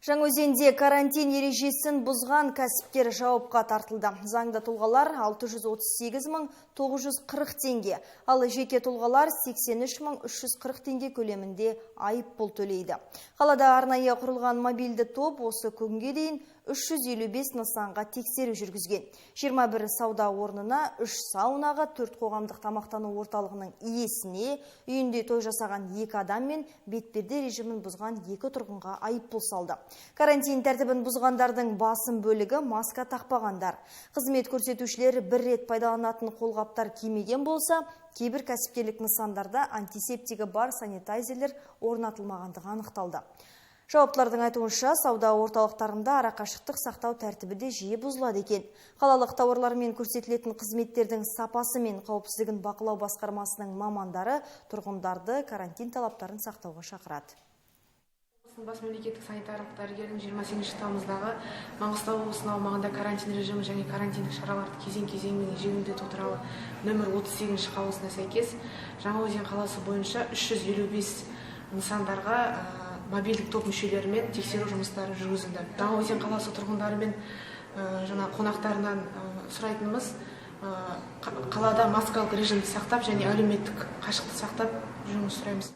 Жаңаөзенде карантин ережесін бұзған кәсіпкер жауапқа тартылды. Заңды тұлғалар 638.940 теңге, ал жеке тұлғалар 83.340 теңге көлемінде айыппұл төлейді. Қалада арнайы құрылған мобильді топ осы күнге дейін 355 нысанға тексеру жүргізген. 21 сауда орнына, 3 саунаға, 4 қоғамдық тамақтану орталығының иесіне, үйінде той жасаған 2 адам мен бетперде режимін бұзған 2 тұрғынға айыппұл салды. Карантин тәртібін бұзғандардың басым бөлігі маска тақпағандар. Қызмет көрсетушілер бір рет пайдаланатын қолғаптар кимеген болса, кейбір кәсіпкерлік нысандарда антисептигі бар санитайзерлер орнатылмағандығы анықталды. Жауаптылардың айтуынша, сауда орталықтарында арақашықтық сақтау тәртібі де жиі бұзылады екен. Қалалық тауарлармен көрсетілетін қызметтердің сапасы мен қауіпсіздігін бақылау басқармасының мамандары тұрғындарды карантин талаптарын сақтауға шақырады. Бас мемлекеттік санитарлық дәрігердің 28 тамыздағы Маңғыстау облысының аумағында карантин режимі және карантиндік шараларды кезең-кезеңмен жеңілдету туралы нөмір 38 қаулысына сәйкес Жаңаөзен қаласы бойынша 355 нысандарға мобильдік топ мүшелерімен тексеру жұмыстары жүргізілді. Жаңаөзен қаласы тұрғындары мен қонақтарынан сұрайтынымыз, қалада маскалық режимді сақтап және әлеуметтік қашықтықты сақтап жұмыс сұраймыз.